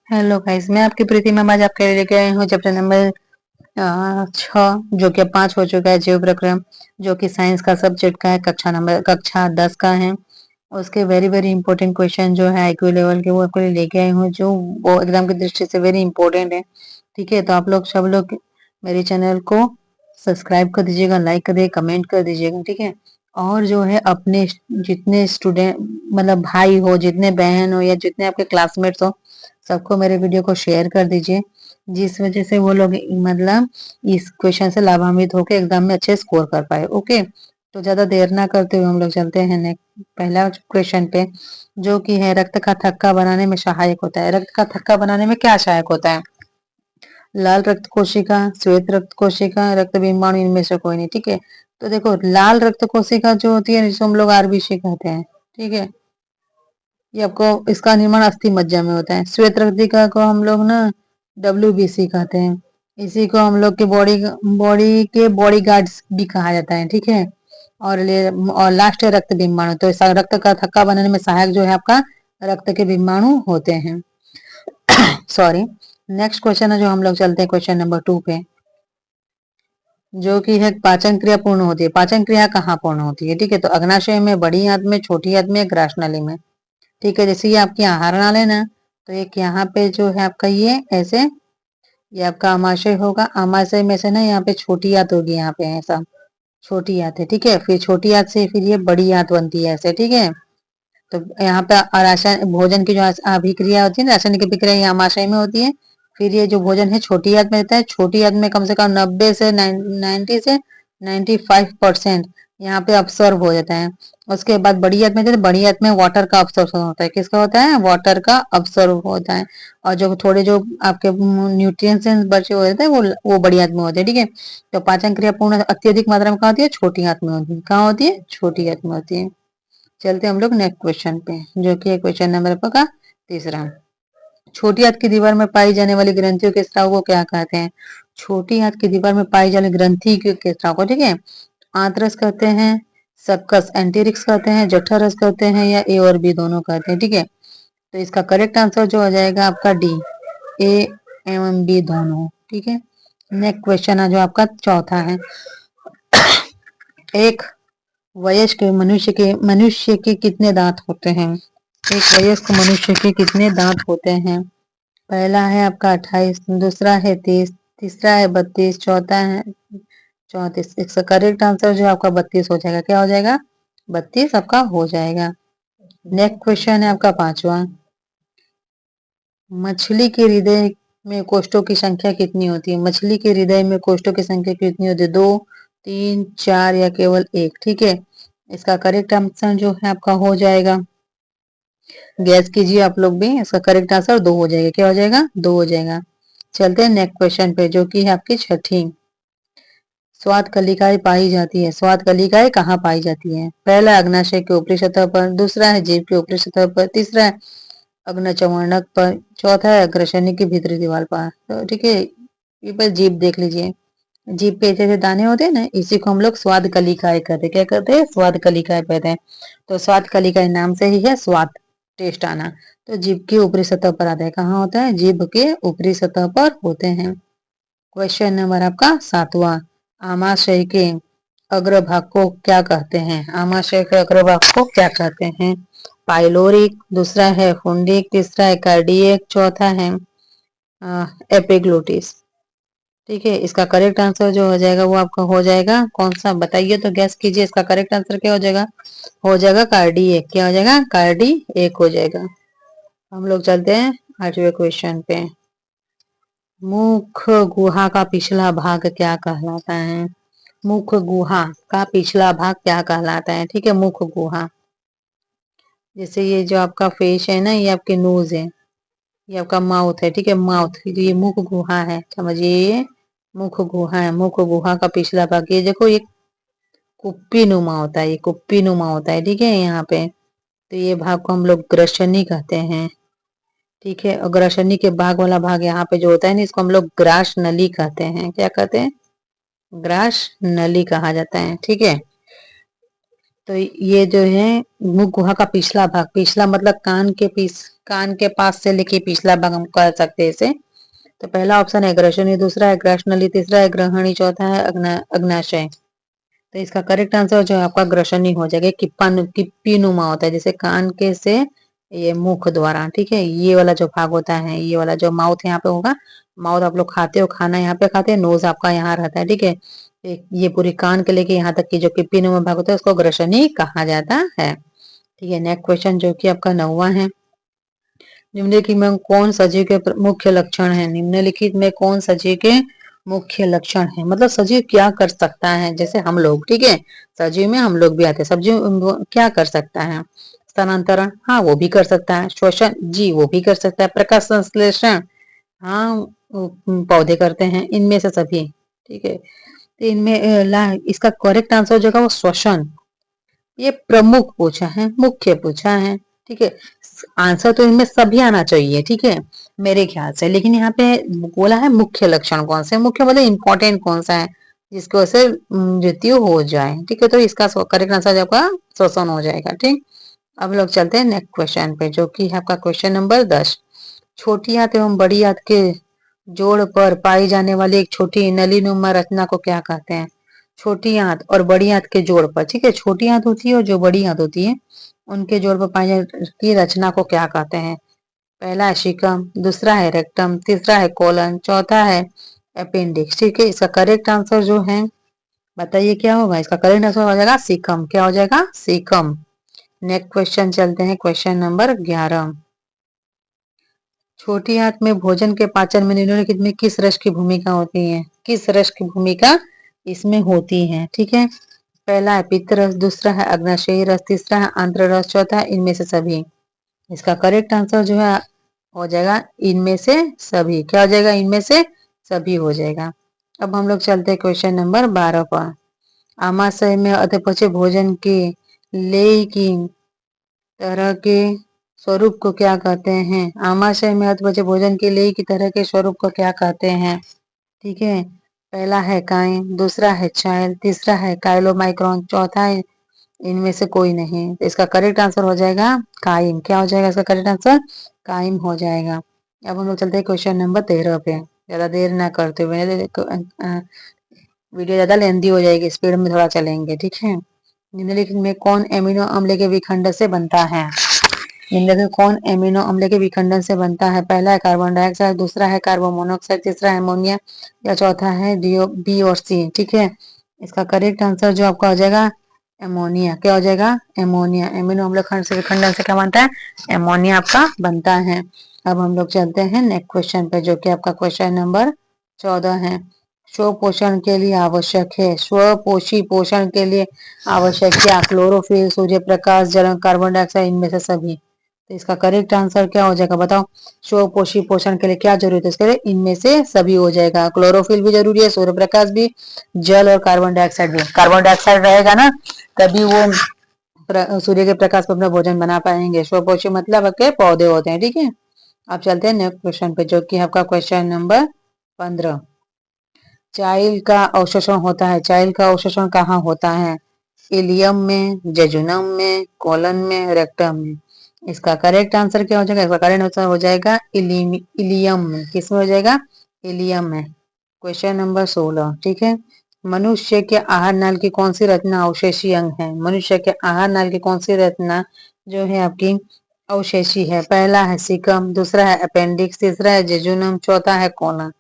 Hello guys, मैं आपकी प्रीति ma'am आज आपके लिए लेके आई हूँ चैप्टर नंबर 6, जो कि अब 5 हो चुका है। जीव प्रक्रम, जो कि साइंस का सब्जेक्ट का है, कक्षा 10 का है। उसके वेरी वेरी इंपॉर्टेंट क्वेश्चन जो है आईक्यू लेवल के, वो आपके लिए लेके आई हूँ, जो वो एग्जाम की दृष्टि से वेरी इंपॉर्टेंट है। ठीक है, तो आप लोग सब लोग मेरे चैनल को सब्सक्राइब कर दीजिएगा, लाइक कर दीजिएगा, कमेंट कर दीजिएगा। ठीक है, और जो है अपने जितने स्टूडेंट मतलब भाई हो, जितने बहन हो, या जितने आपके क्लासमेट्स हो, सबको मेरे वीडियो को शेयर कर दीजिए, जिस वजह से वो लोग मतलब इस क्वेश्चन से लाभान्वित होकर एग्जाम में अच्छे स्कोर कर पाए। ओके, तो ज्यादा देर ना करते हुए हम लोग चलते हैं पहला क्वेश्चन पे, जो कि है रक्त का थक्का बनाने में सहायक होता है। रक्त का थक्का बनाने में क्या सहायक होता है? लाल रक्त कोशिका, श्वेत रक्त कोशिका, रक्त बिंबाणु, इनमें से कोई नहीं। ठीक है, तो देखो लाल रक्त कोशिका जो होती है जिसको हम लोग आरबीसी कहते हैं। ठीक है, ये आपको इसका निर्माण अस्थि मज्जा में होता है। श्वेत रक्तिका को हम लोग ना डब्ल्यूबीसी कहते हैं। इसी को हम लोग के बॉडी गार्ड्स भी कहा जाता है। ठीक है, और लास्ट है रक्त बिंबाणु। तो इसका रक्त का थक्का बनाने में सहायक जो है आपका रक्त के बिंबाणु होते हैं। सॉरी, नेक्स्ट क्वेश्चन है जो हम लोग चलते हैं क्वेश्चन नंबर 2 पे, जो कि है पाचन क्रिया पूर्ण होती है। पाचन क्रिया कहाँ पूर्ण होती है? ठीक है, तो अग्नाशय में, बड़ी आंत में, छोटी आंत में, ग्रास नली में। ठीक है, जैसे ये आपकी आहार नाल है ना, तो एक यहाँ पे जो है आपका ये ऐसे, ये आपका आमाशय होगा। आमाशय में से ना यहाँ पे छोटी आंत होगी, यहाँ पे ऐसा छोटी आंत है। ठीक है, फिर छोटी आंत से फिर ये बड़ी आंत बनती है ऐसे। ठीक है, तो यहाँ पे रासायन भोजन की जो अभिक्रिया होती है ना, रासायनिक अभिक्रिया, ये आमाशय में होती है। फिर ये जो भोजन है छोटी आंत में रहता है। छोटी आंत में कम से कम 90 से 90 से 95% यहाँ पे ऑब्सर्व हो जाता है। उसके बाद बड़ी आंत में जाते हैं, बड़ी आंत में वाटर का ऑब्सर्प्शन होता है। किसका होता है? वाटर का ऑब्सर्व होता है। और जो थोड़े जो आपके न्यूट्रिएंट्स बचे हुए रहते हैं वो बड़ी आंत में होते हैं। ठीक है, तो पाचन क्रिया पूर्ण अत्यधिक मात्रा में कहाँ होती है? छोटी आंत में होती है। कहाँ होती है? छोटी आंत में होती है। चलते हम लोग नेक्स्ट क्वेश्चन पे, जो कि है क्वेश्चन नंबर आपका तीसरा। छोटी आंत की दीवार में पाई जाने वाली ग्रंथियों के स्राव को क्या कहते हैं? छोटी आंत की दीवार में पाई जाने ग्रंथि के स्राव को, ठीक है, आंतरस कहते हैं, सबकस एंटेरिक्स कहते हैं, जठरस कहते हैं, या ए और बी दोनों कहते हैं। ठीक है, तो इसका करेक्ट आंसर जो हो जाएगा आपका डी, ए एवं बी दोनों। ठीक है, नेक्स्ट क्वेश्चन है जो आपका चौथा है। एक वयस्क मनुष्य के कितने दांत होते हैं? एक वयस्क मनुष्य के कितने दांत होते हैं? पहला है आपका 28, दूसरा है 30, तीसरा है 32, चौथा है 34। इसका करेक्ट आंसर जो आपका 32 हो जाएगा। क्या हो जाएगा? 32 आपका हो जाएगा। नेक्स्ट क्वेश्चन है आपका पांचवा। मछली के हृदय में कोष्ठों की संख्या कितनी होती है? मछली के हृदय में कोष्ठों की संख्या कितनी होती है? 2, 3, 4 या केवल 1? ठीक है, इसका करेक्ट आंसर जो है आपका हो जाएगा, गैस कीजिए आप लोग भी, इसका करेक्ट आंसर 2 हो जाएगा। क्या हो जाएगा? 2 हो जाएगा। चलते हैं नेक्स्ट क्वेश्चन पे, जो कि है आपकी छठी। स्वाद कलिकाएं पाई जाती है। स्वाद कलिकाएं कहाँ पाई जाती है? पहला अग्नाशय के ऊपरी सतह पर, दूसरा है जीभ के ऊपरी सतह पर, तीसरा है अग्नचवर्णक पर, चौथा है अग्रसनी की भीतरी दीवार पर। तो ठीक है, ये पर जीभ देख लीजिए। जीभ पे जैसे दाने होते हैं ना, इसी को हम लोग स्वाद कलिकाएं कहते हैं। क्या कहते हैं? स्वाद कलिकाएं कहते हैं। तो स्वाद कलिकाएं नाम से ही है स्वाद, टेस्ट आना। तो जीभ के ऊपरी सतह पर आता है। कहाँ होता है? जीभ के ऊपरी सतह पर होते हैं। क्वेश्चन नंबर आपका सातवां। आमाशय के अग्रभाग को क्या कहते हैं? आमाशय के अग्रभाग को क्या कहते हैं? पाइलोरिक, दूसरा है फुंडिक, तीसरा है कार्डियक, चौथा है एपिग्लोटिस। ठीक है, इसका करेक्ट आंसर जो हो जाएगा वो आपका हो जाएगा कौन सा? बताइए तो, गैस कीजिए। इसका करेक्ट आंसर क्या हो जाएगा? हो जाएगा कार्डियक। क्या हो जाएगा? कार्डियक हो जाएगा। हम लोग चलते हैं 8वें क्वेश्चन पे। मुख गुहा का पिछला भाग क्या कहलाता है? मुख गुहा का पिछला भाग क्या कहलाता है? ठीक है, मुख गुहा, जैसे ये जो आपका फेस है ना, ये आपके नोज है, ये आपका माउथ है। ठीक है, माउथ, ये मुख गुहा है, समझिए ये मुख गुहा है। मुख गुहा का पिछला भाग, ये देखो, ये कुप्पी नुमा होता है, ये कुप्पी नुमा होता है। ठीक है, यहाँ पे तो ये भाग को हम लोग ग्रसनी कहते हैं। ठीक है, और ग्रसनी के भाग वाला भाग यहाँ पे जो होता है ना, इसको हम लोग ग्रास नली कहते हैं। क्या कहते हैं? ग्रास नली कहा जाता है। ठीक है, तो ये जो है मुख गुहा का पिछला भाग, पिछला मतलब कान के पास से लेके पिछला भाग हम कह सकते हैं इसे। तो पहला ऑप्शन है ग्रसनी, दूसरा है ग्रसनली, तीसरा है ग्रहणी, चौथा है अग्नाशय। तो इसका करेक्ट आंसर जो है आपका ग्रसनी हो जाएगा। किप्पी नुमा होता है, जैसे कान के से ये मुख द्वारा, ठीक है। ये वाला जो भाग होता है, ये वाला जो माउथ यहाँ पे होगा, माउथ आप लोग खाते हो, खाना यहाँ पे खाते हैं, नोज आपका यहाँ रहता है, ठीक है। ये पूरी कान के लेके यहाँ तक की जो किप्पी नुमा भाग होता है उसको ग्रसनी कहा जाता है, ठीक है। नेक्स्ट क्वेश्चन जो कि आपका 9वां है। निम्नलिखित में कौन सजीव के मुख्य लक्षण है? निम्नलिखित में कौन सजीव के मुख्य लक्षण है, मतलब सजीव क्या कर सकता है? जैसे हम लोग, ठीक है, सजीव में हम लोग भी आते हैं। सजीव क्या कर सकता है? स्थानांतरण, हाँ वो भी कर सकता है। श्वसन, जी वो भी कर सकता है। प्रकाश संश्लेषण, हाँ पौधे करते हैं। इनमें से सभी, ठीक है। तो इनमें इसका करेक्ट आंसर जो है वो श्वसन। ये प्रमुख पूछा है, मुख्य पूछा है, ठीक है। आंसर तो इनमें सभी आना चाहिए, ठीक है, मेरे ख्याल से। लेकिन यहाँ पे बोला है मुख्य लक्षण कौन से, मुख्य मतलब इम्पोर्टेंट कौन सा है जिसकी वजह से मृत्यु हो जाए, ठीक है। तो इसका करेक्ट आंसर आपका श्वसन हो जाएगा, ठीक। अब लोग चलते हैं नेक्स्ट क्वेश्चन पे, जो कि है आपका क्वेश्चन नंबर 10। छोटी आंत एवं बड़ी आंत के जोड़ पर पाई जाने वाली एक छोटी नलीनुमा रचना को क्या कहते हैं? छोटी आंत और बड़ी आंत के जोड़ पर, ठीक है, छोटी आंत होती है और जो बड़ी आंत होती है उनके जोड़ पर पाई जाने की रचना को क्या कहते हैं? पहला है शिकम, दूसरा है रेक्टम, तीसरा है कोलन, चौथा है अपेंडिक्स, ठीक है। इसका करेक्ट आंसर जो है बताइए क्या होगा? इसका करेक्ट आंसर हो जाएगा सीकम। क्या हो जाएगा? सीकम। नेक्स्ट क्वेश्चन चलते हैं, क्वेश्चन नंबर 11। छोटी आंत में भोजन के पाचन में निम्नलिखित में किस रस की भूमिका होती है? किस रस की भूमिका इसमें होती है, ठीक है। पहला है पित्त रस, दूसरा है अग्नाशयी रस, तीसरा है आंत्र रस, चौथा है इनमें से सभी। इसका करेक्ट आंसर जो है हो जाएगा इनमें से सभी। क्या हो जाएगा? इनमें से सभी हो जाएगा। अब हम लोग चलते हैं क्वेश्चन नंबर 12 पर। आमाशय में अधपचे भोजन के लेय की तरह के स्वरूप को क्या कहते हैं? आमाशय में अधपचे भोजन के लेय की तरह के स्वरूप को क्या कहते हैं, ठीक है। पहला है काइम, दूसरा है चाइल्ड, तीसरा है काइलोमाइक्रोन, चौथा है इनमें से कोई नहीं। तो इसका करेक्ट आंसर हो जाएगा काइम। क्या हो जाएगा इसका करेक्ट आंसर? काइम हो जाएगा। अब हम लोग चलते हैं क्वेश्चन नंबर 13 पे। ज्यादा देर ना करते हुए, वीडियो ज्यादा लेंदी हो जाएगी, स्पीड में थोड़ा चलेंगे, ठीक है। निम्नलिखित में कौन एमिनो अम्ल के विखंडन से बनता है? निम्नलिखित कौन एमिनो अम्ल के विखंडन से बनता है? पहला है कार्बन डाइऑक्साइड, दूसरा है कार्बन मोनोऑक्साइड, तीसरा है अमोनिया, या चौथा है बी और सी, ठीक है। इसका करेक्ट आंसर जो आपका हो जाएगा एमोनिया। क्या हो जाएगा? एमोनिया। एमिनो अम्ल खंड से विखंडन से क्या बनता है? एमोनिया आपका बनता है। अब हम लोग चलते हैं नेक्स्ट क्वेश्चन पे, जो कि आपका क्वेश्चन नंबर 14 है। स्व पोषण के लिए आवश्यक है, स्वपोषी पोषण के लिए आवश्यक क्या? क्लोरोफिल, सूर्य प्रकाश, जल, कार्बन डाइऑक्साइड, इनमें से सभी। तो इसका करेक्ट आंसर क्या हो जाएगा बताओ? स्वपोषी पोषण के लिए क्या जरूरत है? इसके लिए इनमें से सभी हो जाएगा। क्लोरोफिल भी जरूरी है, सूर्य प्रकाश भी, जल और कार्बन डाइऑक्साइड भी। कार्बन डाइऑक्साइड रहेगा ना तभी वो सूर्य के प्रकाश पर अपना भोजन बना पाएंगे। स्वपोषी मतलब के पौधे होते हैं, ठीक है। अब चलते हैं नेक्स्ट क्वेश्चन पे, जो कि आपका क्वेश्चन नंबर 15। चाइल्ड का अवशोषण होता है, चाइल्ड का अवशोषण कहाँ होता है? इलियम में, जेजुनम में, कोलन में, रेक्टम में। इसका करेक्ट आंसर क्या हो जाएगा? इसका करेक्ट आंसर हो जाएगा इलियम में। किसमें हो जाएगा? इलियम में। क्वेश्चन नंबर 16, ठीक है। मनुष्य के आहार नाल की कौन सी रचना अवशेषी अंग है? मनुष्य के आहार नाल की कौन सी रचना जो है आपकी अवशेषी है? पहला है सीकम, दूसरा है अपेंडिक्स, तीसरा है जेजुनम, चौथा है कोलन।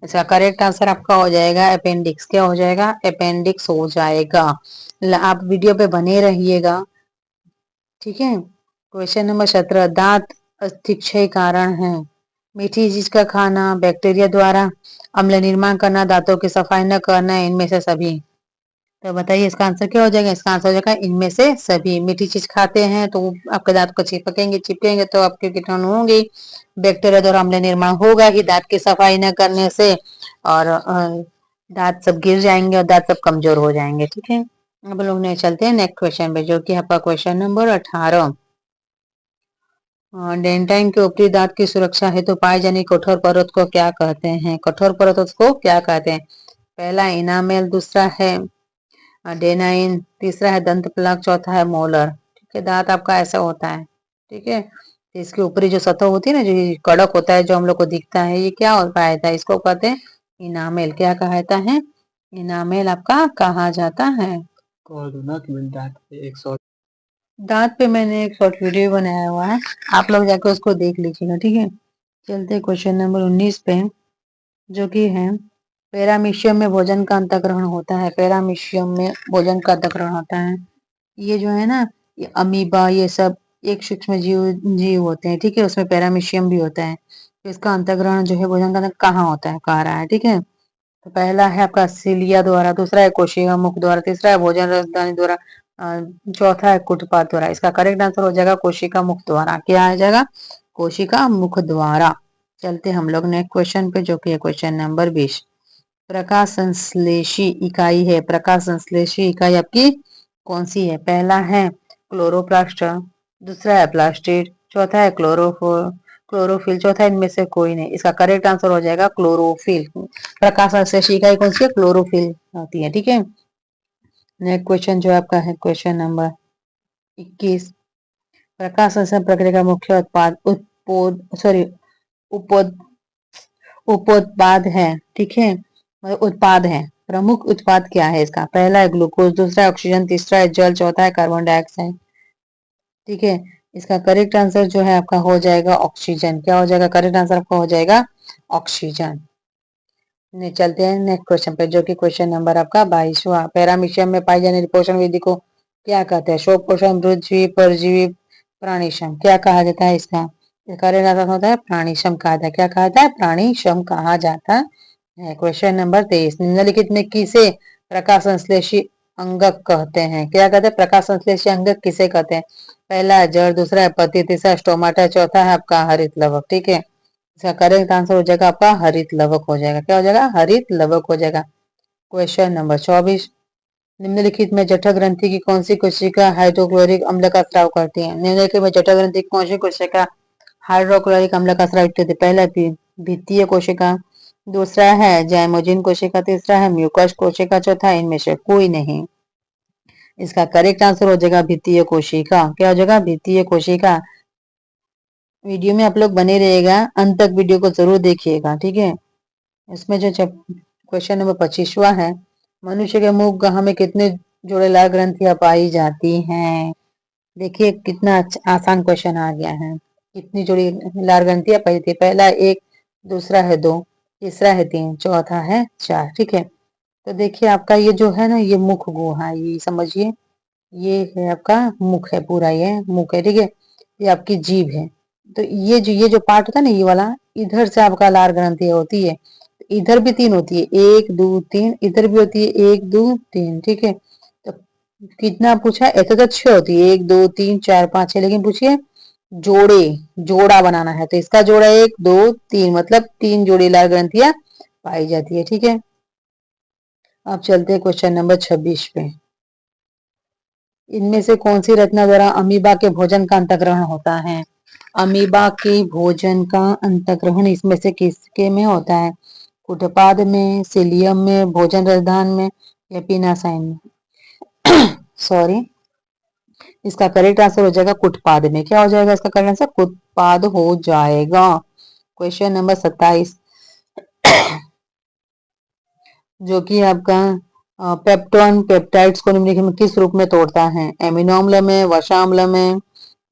इसका करेक्ट आंसर आपका हो जाएगा अपेंडिक्स। क्या हो जाएगा? अपेंडिक्स हो जाएगा। आप वीडियो पे बने रहिएगा, ठीक है। Question number 17। दांत अस्थिक्षय कारण है? मीठी चीज का खाना, बैक्टीरिया द्वारा अम्ल निर्माण करना, दांतों की सफाई न करना, इनमें से सभी। तो बताइए इसका आंसर क्या हो जाएगा? इसका आंसर हो जाएगा इनमें से सभी। मीठी चीज खाते हैं तो आपके दांत को चिपकेंगे तो आपके कीटाणु होंगे। बैक्टीरिया द्वारा अम्ल निर्माण होगा ही दांत की सफाई न करने से, और दांत सब गिर जाएंगे और दांत सब कमजोर हो जाएंगे, ठीक है। अब लोग ने चलते हैं नेक्स्ट क्वेश्चन पे, जो कि आपका क्वेश्चन नंबर 18। डेंटाइन के ऊपरी दांत की सुरक्षा हेतु पाए जाने कठोर परत को क्या कहते हैं? कठोर परत को क्या कहते हैं? पहला इनामेल, दूसरा है डेनाइन, तीसरा है दंत प्लाक, चौथा है मोलर। ठीक है, दांत आपका ऐसा होता है। ठीक है, तो इसके ऊपरी जो सतह होती है ना, जो ये कड़क होता है, जो हम लोग को दिखता है, ये क्या होता है? इसको कहते हैं इनामेल। क्या कहता है? इनामेल आपका कहा जाता है। दांत पे मैंने एक शॉर्ट वीडियो बनाया हुआ है, आप लोग जाकर उसको देख लीजिएगा। ठीक है, चलते क्वेश्चन नंबर 19 पे, जो कि है पैरामीशियम में भोजन का अंतःग्रहण होता है। पैरामीशियम में भोजन का अंतःग्रहण होता है। ये जो है ना, ये अमीबा, ये सब एक सूक्ष्म जीव होते हैं। ठीक है, उसमें पैरामीशियम भी होता है। तो इसका अंतःग्रहण जो है भोजन का कहाँ होता है, कह रहा है। ठीक है, तो पहला है आपका सिलिया द्वारा, दूसरा है कोशिका मुख द्वारा, तीसरा है भोजन रसदानी द्वारा, चौथा है कुटपाद द्वारा। इसका करेक्ट आंसर हो जाएगा कोशिका मुख द्वारा। क्या आ जाएगा? कोशिका मुख द्वारा। चलते हम लोग नेक्स्ट क्वेश्चन पे, जो कि है क्वेश्चन नंबर 20। प्रकाश संश्लेषी इकाई है। प्रकाश संश्लेषी इकाई आपकी कौन सी है? पहला है क्लोरोप्लास्ट, दूसरा है प्लास्टिड, चौथा है क्लोरोफिल, चौथा इनमें से कोई नहीं। इसका करेक्ट आंसर हो जाएगा क्लोरोफिल। प्रकाश संश्लेषी इकाई कौन सी है? क्लोरोफिल होती है। ठीक है, नेक्स्ट क्वेश्चन जो आपका है क्वेश्चन नंबर 21। प्रकाश संश्लेषण प्रक्रिया का मुख्य उत्पाद उपोद उपोत्पाद है। ठीक है, मतलब उत्पाद है। प्रमुख उत्पाद क्या है इसका? पहला है ग्लूकोज, दूसरा है ऑक्सीजन, तीसरा है जल, चौथा है कार्बन डाइऑक्साइड। ठीक है, इसका करेक्ट आंसर जो है आपका हो जाएगा ऑक्सीजन। क्या हो जाएगा? करेक्ट आंसर आपका हो जाएगा ऑक्सीजन। चलते हैं नेक्स्ट क्वेश्चन पे, जो कि क्वेश्चन नंबर आपका 22वां। पैरामीशियम में पाई जाने वाली पोषण विधि को क्या कहते हैं? शोक पोषण, मृतजीवी, परजीवी, प्राणीशम। क्या कहा जाता है इसका? करेक्ट आंसर होता है प्राणीशम कहा जाता है। क्या कहा जाता है? प्राणीशम कहा जाता है। Question number 23। निम्नलिखित में किसे प्रकाश संश्लेषी अंगक कहते हैं? क्या कहते हैं? प्रकाश संश्लेषी अंगक किसे कहते हैं? पहला है जड़, दूसरा है पत्ती, तीसरा स्टोमाटा, चौथा है आपका हरित लवक। ठीक है, इसका करेक्ट आंसर हो जाएगा आपका हरित लवक हो जाएगा। क्या हो जाएगा? हरित लवक हो जाएगा। Question number 24। निम्नलिखित में जठर ग्रंथि की कौन सी कोशिका हाइड्रोक्लोरिक अम्ल का स्राव करती है? निम्नलिखित में जठर ग्रंथि की कौन सी कोशिका हाइड्रोक्लोरिक अम्ल का स्राव करती है? पहला भित्तीय कोशिका, दूसरा है जाइमोजिन कोशिका, तीसरा है म्यूकस कोशिका, चौथा इनमें से कोई नहीं। इसका करेक्ट आंसर हो जाएगा भित्तीय कोशिका। क्या हो जाएगा? भित्तीय कोशिका। वीडियो में आप लोग बने रहेगा, अंत तक वीडियो को जरूर देखिएगा। ठीक है, इसमें जो क्वेश्चन नंबर 25वां है, मनुष्य के मुख गाह में कितने जोड़े लाल ग्रंथियां पाई जाती हैं? देखिए कितना आसान क्वेश्चन आ गया है। कितनी जोड़ी लाल ग्रंथियां पाई थी? पहला है 1, दूसरा है 2, तीसरा है 3, चौथा है 4। ठीक है, तो देखिए आपका ये जो है ना, ये मुख गुहा, ये समझिए, ये है आपका मुख है, पूरा ये मुख है। ठीक है, ये आपकी जीभ है। तो ये जो पार्ट होता है ना, ये वाला, इधर से आपका लार ग्रंथि होती है। इधर भी 3 होती है, 1 2 3, इधर भी होती है 1 2 3। ठीक है, तो कितना पूछा? ऐसे तो 6 होती है, 1 2 3 4 5 6, लेकिन पूछिए जोड़ा बनाना है, तो इसका जोड़ा 1 2 3, मतलब 3 जोड़ी लार ग्रंथियां पाई जाती है। ठीक है, अब चलते हैं क्वेश्चन नंबर 26 पे। इनमें से कौन सी रचना द्वारा अमीबा के भोजन का अंतःग्रहण होता है? अमीबा के भोजन का अंतःग्रहण इसमें से किसके में होता है? कुटपाद में, सिलियम में, भोजन रसदान में, या पीनासाइन में? सॉरी, इसका करेक्ट आंसर हो जाएगा कुटपाद में। क्या हो जाएगा इसका करेक्ट आंसर? कुटपाद हो जाएगा। क्वेश्चन नंबर 27, जो कि आपका पेप्टोन पेप्टाइड्स को निम्नलिखित में किस रूप में तोड़ता है? एमिनो अम्ल में, वसा अम्ल में,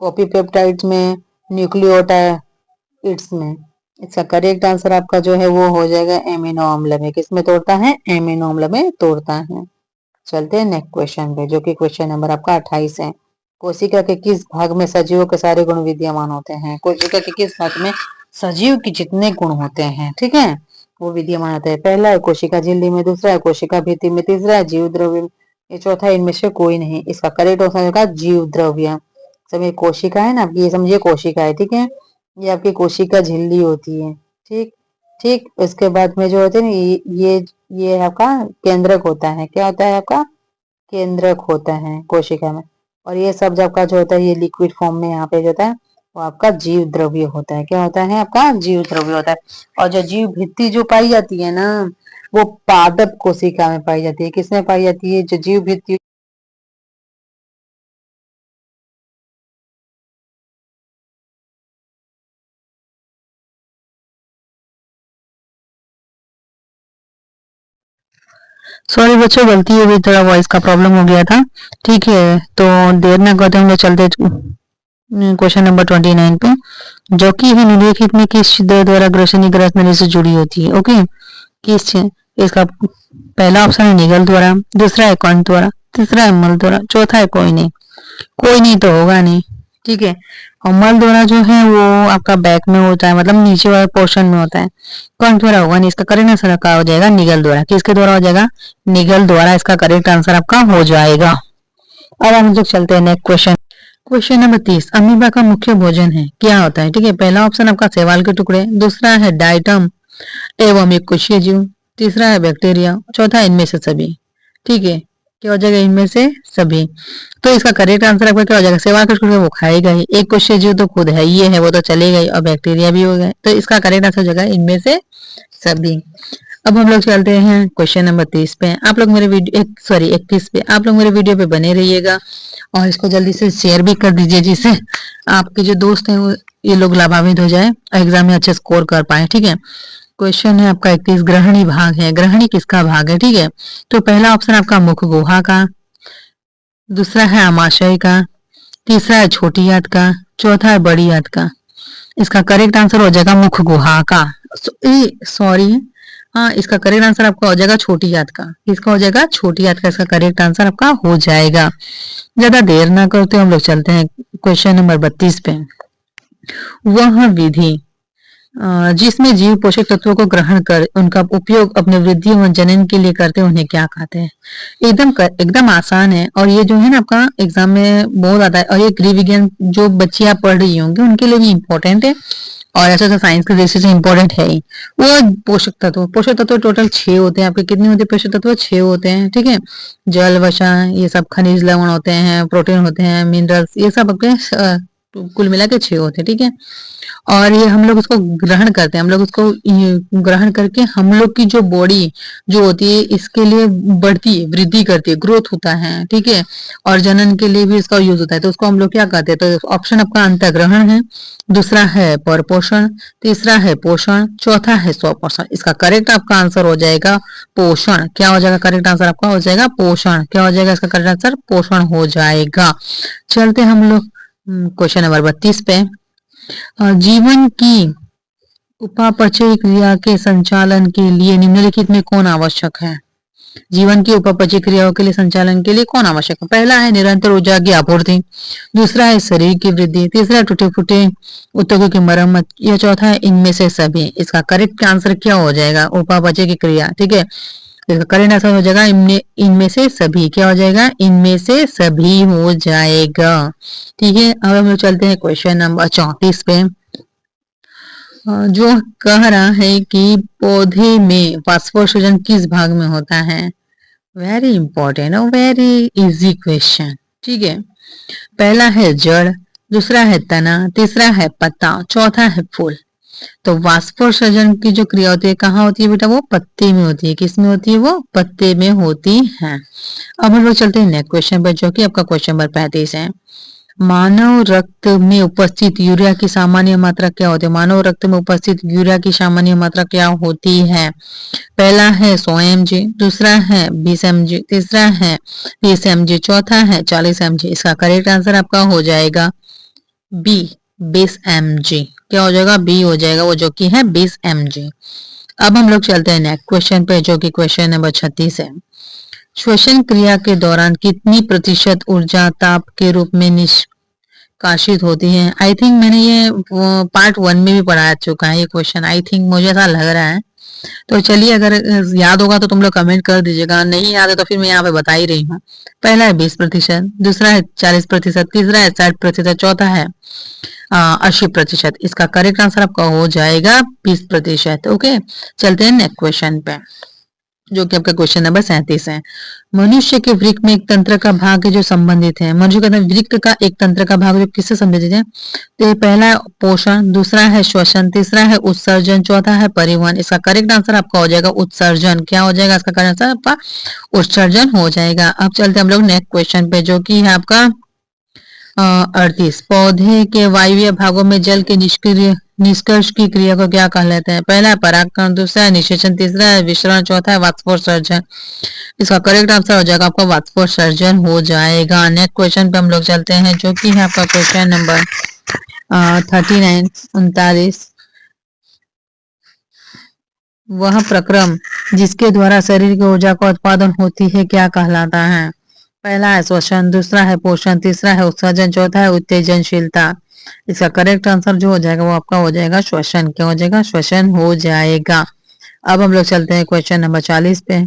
पॉलीपेप्टाइड्स में, न्यूक्लियोटाइड्स में। इसका करेक्ट आंसर आपका जो है वो हो जाएगा एमिनो अम्ल में। किस में तोड़ता है? एमिनो अम्ल में तोड़ता है। चलते हैं नेक्स्ट क्वेश्चन पे, जो कि क्वेश्चन नंबर आपका 28 है। कोशिका के किस भाग में सजीवों के सारे गुण विद्यमान होते हैं? कोशिका के किस भाग में सजीव के जितने गुण होते हैं, ठीक है, वो विद्यमान होते हैं? पहला है कोशिका झिल्ली में, दूसरा है कोशिका भित्ति में, तीसरा है जीव द्रव्य में, ये चौथा इनमें से कोई नहीं। इसका करेक्ट आंसर होगा जीव द्रव्य। सब ये कोशिका है ना, ये समझिए कोशिका है। ठीक है, ये आपकी कोशिका झिल्ली होती है। ठीक ठीक, उसके बाद में जो होते हैं ना, ये आपका केंद्रक होता है। क्या होता है आपका? केंद्रक होता है कोशिका में। और ये सब जब का जो होता है, ये लिक्विड फॉर्म में यहाँ पे जो होता है वो आपका जीव द्रव्य होता है। क्या होता है? आपका जीव द्रव्य होता है। और जो जीव भित्ति जो पाई जाती है ना, वो पादप कोशिका में पाई जाती है। किसमें पाई जाती है? जो जीव भित्ति। सॉरी बच्चों, गलती हो गई, थोड़ा वॉइस का प्रॉब्लम हो गया था। ठीक है, तो देर ना करते हम लोग चलते क्वेश्चन नंबर 29 पे, जो कि है निम्नलिखित में किस छिद्र द्वारा ग्रसनी ग्रस नली से जुड़ी होती है? ओके, किस इसका पहला ऑप्शन है निगल द्वारा, दूसरा है कंठ द्वारा, तीसरा है मल द्वारा, चौथा है कोई नहीं। कोई नहीं तो होगा नहीं, ठीक है। और मल द्वारा जो है वो आपका बैक में होता है, मतलब नीचे वाले पोर्शन में होता है। कंठ द्वारा होगा नहीं। इसका करेक्ट आंसर क्या हो जाएगा? निगल द्वारा। किसके द्वारा हो जाएगा? निगल द्वारा इसका करेक्ट आंसर आपका हो जाएगा। अब हम लोग चलते हैं next question. Question number 30, amoeba का मुख्य भोजन है क्या होता है? ठीक है, पहला ऑप्शन आपका शैवाल के टुकड़े, दूसरा है डाइटम एवं एक कोशीय जीव, तीसरा है बैक्टीरिया, चौथा है इनमें से सभी। ठीक है, क्या हो जाएगा? इनमें से सभी। तो इसका करेक्ट आंसर आपका क्या हो जाएगा? शैवाल के टुकड़े वो खाएगा ही, एक कोशीय जीव तो खुद है ही है, वो तो चलेगा ही, और बैक्टीरिया भी हो गए। तो इसका करेक्ट आंसर हो जाएगा इनमें से सभी। अब हम लोग चलते हैं क्वेश्चन नंबर 30 पे। आप लोग मेरे वीडियो 31 पे आप लोग मेरे वीडियो पे बने रहिएगा और इसको जल्दी से शेयर भी कर दीजिए, जिससे आपके जो दोस्त हैं वो ये लोग लाभान्वित हो जाए और एग्जाम में अच्छे स्कोर कर पाए। ठीक है, क्वेश्चन है आपका 31, ग्रहणी भाग है। ग्रहणी किसका भाग है? ठीक है, तो पहला ऑप्शन आपका मुख गुहा का, दूसरा है आमाशय का, तीसरा है छोटी आंत का, चौथा है बड़ी आंत का। इसका करेक्ट आंसर हो जाएगा मुख गुहा का। सॉरी, हाँ, इसका करेक्ट आंसर आपका हो जाएगा छोटी आंत का। किसका हो जाएगा? छोटी आंत का इसका करेक्ट आंसर आपका हो जाएगा। ज्यादा देर ना करते हम लोग चलते हैं क्वेश्चन नंबर 32 पे। वह विधि जिसमें जीव पोषक तत्वों को ग्रहण कर उनका उपयोग अपने वृद्धि एवं जनन के लिए करते हैं, उन्हें क्या कहते हैं? एकदम आसान है, और ये जो है ना आपका एग्जाम में बहुत आता है, और ये गृह विज्ञान जो बच्चे आप पढ़ रही होंगे उनके लिए भी इम्पोर्टेंट है, और ऐसा तो साइंस के दृष्टि से इम्पोर्टेंट है ही। वो पोषक तत्व टोटल 6 होते हैं आपके। कितने होते हैं पोषक तत्व? 6 होते हैं। ठीक है, जल, वसा, ये सब खनिज लवण होते हैं, प्रोटीन होते हैं, मिनरल्स, ये सब आपके कुल मिला के 6 होते हैं। ठीक है, और ये हम लोग उसको ग्रहण करते हैं। हम लोग उसको ग्रहण करके हम लोग की जो बॉडी जो होती है इसके लिए बढ़ती है, वृद्धि करती है, ग्रोथ होता है। ठीक है, और जनन के लिए भी इसका यूज होता है। तो उसको हम लोग क्या कहते हैं? तो ऑप्शन आपका अंतःग्रहण है, दूसरा है परपोषण, तीसरा है पोषण, चौथा है स्वपोषण। इसका करेक्ट आपका आंसर हो जाएगा पोषण। क्या हो जाएगा? करेक्ट आंसर आपका हो जाएगा पोषण। क्या हो जाएगा इसका करेक्ट आंसर? पोषण हो जाएगा। चलते हम लोग क्वेश्चन नंबर 32 पे। जीवन की उपापचय क्रिया के संचालन के लिए निम्नलिखित में कौन आवश्यक है? जीवन की उपापचय क्रियाओं के लिए संचालन के लिए कौन आवश्यक है? पहला है निरंतर ऊर्जा की आपूर्ति, दूसरा है शरीर की वृद्धि, तीसरा टूटे फूटे ऊतकों की मरम्मत, या चौथा है इनमें से सभी। इसका करेक्ट आंसर क्या हो जाएगा? उपापचय की क्रिया। ठीक है, इसका करेक्ट आंसर हो जाएगा इनमें से सभी। क्या हो जाएगा? इनमें से सभी हो जाएगा। ठीक है, अब हम लोग चलते हैं क्वेश्चन नंबर 34 पे, जो कह रहा है कि पौधे में वाष्पोत्सर्जन किस भाग में होता है? वेरी इंपॉर्टेंट और वेरी इजी क्वेश्चन। ठीक है, पहला है जड़, दूसरा है तना, तीसरा है पत्ता, चौथा है फूल। तो वाष्पोत्सर्जन की जो क्रिया होती है कहाँ होती है बेटा? वो पत्ते में होती है। किस में होती है? वो पत्ते में होती है। अब हम लोग चलते हैं नेक्स्ट क्वेश्चन पर, जो कि आपका क्वेश्चन नंबर 35 है। मानव रक्त में उपस्थित यूरिया की सामान्य मात्रा क्या होती है? मानव रक्त में उपस्थित यूरिया की सामान्य मात्रा क्या होती है? पहला है 100 mg, दूसरा है 20 mg, तीसरा है 30 mg, चौथा है 40 mg। इसका करेक्ट आंसर आपका हो जाएगा बी, 20 mg। क्या हो जाएगा? बी हो जाएगा, वो जो कि है 20 mg। अब हम लोग चलते हैं नेक्स्ट क्वेश्चन पे, जो कि क्वेश्चन नंबर 36 है। श्वसन क्रिया के दौरान कितनी प्रतिशत ऊर्जा ताप के रूप में निष्कासित होती है? आई थिंक मैंने ये पार्ट 1 में भी पढ़ा चुका है ये क्वेश्चन, आई थिंक मुझे ऐसा लग रहा है। तो चलिए, अगर याद होगा तो तुम लोग कमेंट कर दीजिएगा, नहीं याद है तो फिर मैं यहाँ पे बता ही रही हूँ। पहला है 20%, दूसरा है 40%, तीसरा है 60%, चौथा है 80%। इसका करेक्ट आंसर आपका हो जाएगा 20%। ओके, चलते हैं नेक्स्ट क्वेश्चन पे। जो कि आपका क्वेश्चन नंबर 37 है। मनुष्य के वृक्क में एक तंत्र का भाग है जो संबंधित है। मनुष्य का वृक्क का एक तंत्र का भाग जो किससे संबंधित है? तो ये पहला है पोषण, दूसरा है श्वसन, तीसरा है उत्सर्जन, चौथा है परिवहन। इसका करेक्ट आंसर आपका हो जाएगा उत्सर्जन। क्या हो जाएगा इसका करेक्ट आंसर आपका? उत्सर्जन हो जाएगा। अब चलते हैं हम लोग नेक्स्ट क्वेश्चन पे, जो कि है आपका 38। पौधे के वायवीय भागों में जल के निष्कर्ष की क्रिया को क्या कहलाते हैं? पहला है परागकण, दूसरा है निषेचन, तीसरा है विसरण, चौथा है वाष्पोत्सर्जन। इसका करेक्ट आंसर हो जाएगा आपका वाष्पोत्सर्जन हो जाएगा। नेक्स्ट क्वेश्चन पे हम लोग चलते हैं, जो कि है आपका क्वेश्चन नंबर 39 39। वह प्रक्रम जिसके द्वारा शरीर की ऊर्जा का उत्पादन होती है क्या कहलाता है? पहला है श्वसन, दूसरा है पोषण, तीसरा है उत्सर्जन, चौथा है उत्तेजनशीलता। इसका करेक्ट आंसर जो हो जाएगा वो आपका हो जाएगा श्वसन। क्या हो जाएगा? श्वसन हो जाएगा। अब हम लोग चलते हैं क्वेश्चन नंबर 40 पे,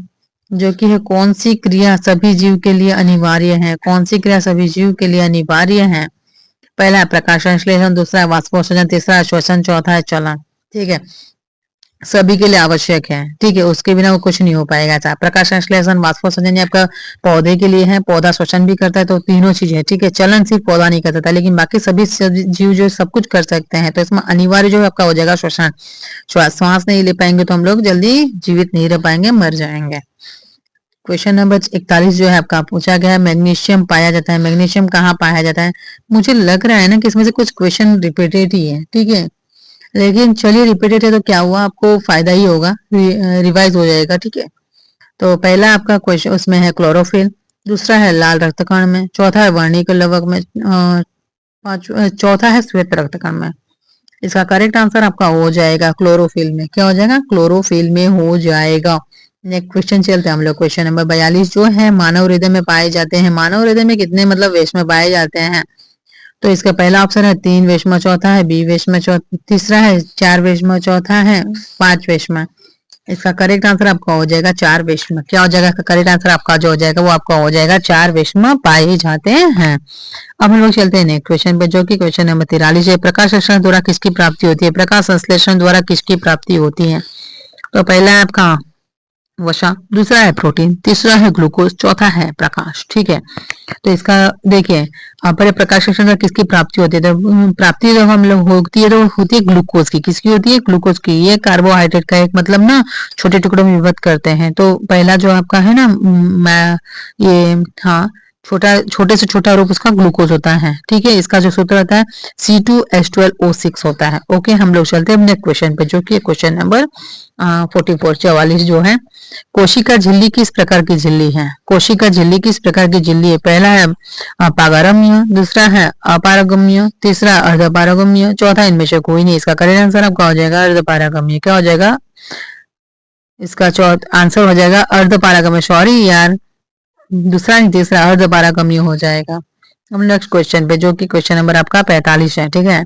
जो कि है कौन सी क्रिया सभी जीव के लिए अनिवार्य है? कौन सी क्रिया सभी जीव के लिए अनिवार्य है? पहला है प्रकाश संश्लेषण, दूसरा है वाष्पोत्सर्जन, तीसरा है श्वसन, चौथा है चलन। ठीक है, सभी के लिए आवश्यक है। ठीक है, उसके बिना वो कुछ नहीं हो पाएगा। ऐसा प्रकाश संश्लेषण वाष्पोत्सर्जन ये आपका पौधे के लिए है, पौधा श्वसन भी करता है, तो तीनों चीज है। ठीक है, चलन सिर्फ पौधा नहीं कर सकता, लेकिन बाकी सभी जीव जो सब कुछ कर सकते हैं। तो इसमें अनिवार्य जो आपका हो जाएगा श्वसन। श्वास नहीं ले पाएंगे तो हम लोग जल्दी जीवित नहीं रह पाएंगे, मर जाएंगे। क्वेश्चन नंबर 41 जो है आपका पूछा गया है, मैग्नीशियम पाया जाता है। मैग्नीशियम कहाँ पाया जाता है? मुझे लग रहा है ना कि इसमें से कुछ क्वेश्चन रिपीटेड ही है। ठीक है, लेकिन चलिए रिपीटेड है तो क्या हुआ, आपको फायदा ही होगा, रिवाइज हो जाएगा। ठीक है, तो पहला आपका क्वेश्चन उसमें है क्लोरोफिल, दूसरा है लाल रक्तकण में, चौथा है वर्णिक लवक में, चौथा है श्वेत रक्तकण में। इसका करेक्ट आंसर आपका हो जाएगा क्लोरोफिल में। क्या हो जाएगा? क्लोरोफिल में हो जाएगा। नेक्स्ट क्वेश्चन चलते हैं हम लोग, क्वेश्चन नंबर 42 जो है मानव हृदय में पाए जाते हैं। मानव हृदय में कितने मतलब वेश में पाए जाते हैं? तो इसका पहला ऑप्शन है 3 वेशमा, चौथा है बी वेशमा, तीसरा है 4 वेशमा, चौथा है 5 वेशमा। इसका करेक्ट आंसर आपका हो जाएगा 4 वेशमा। क्या हो जाएगा? करेक्ट आंसर आपका जो हो जाएगा वो आपका हो जाएगा 4 वेशमा पाए जाते हैं। अब हम लोग चलते हैं नेक्स्ट क्वेश्चन पे, जो कि क्वेश्चन नंबर 43 है। प्रकाश संश्लेषण द्वारा किसकी प्राप्ति होती है? प्रकाश संश्लेषण द्वारा किसकी प्राप्ति होती है? तो पहला है आपका वसा, दूसरा है प्रोटीन, तीसरा है ग्लूकोज, चौथा है प्रकाश। ठीक है, तो इसका देखिए पहले प्रकाश संश्लेषण किसकी प्राप्ति होती है? तो प्राप्ति जब हम लोग होती है तो होती है ग्लूकोज की। किसकी होती है? ग्लूकोज की। ये कार्बोहाइड्रेट का एक मतलब ना छोटे टुकड़ों में विभक्त करते हैं। तो पहला जो आपका है ना ये हाँ छोटे से छोटा रूप उसका ग्लूकोज होता है। ठीक है, इसका जो सूत्र होता है C2H12O6 होता है। ओके, हम लोग चलते हैं नेक्स्ट क्वेश्चन पे, जो कि क्वेश्चन नंबर 44 जो है। कोशिका झिल्ली किस प्रकार की झिल्ली है? कोशिका झिल्ली किस प्रकार की झिल्ली है? पहला है पारगम्य, दूसरा है अपारगम्य, तीसरा अर्धपारगम्य, चौथा इनमें से कोई नहीं। इसका करेक्ट आंसर आपका हो जाएगा अर्धपारगम्य। क्या हो जाएगा? इसका आंसर हो जाएगा अर्धपारगम्य। सॉरी यार, दूसरा नहीं तीसरा अर्धपारगम्य हो जाएगा। अब नेक्स्ट क्वेश्चन पे, जो कि क्वेश्चन नंबर आपका 45 है। ठीक है,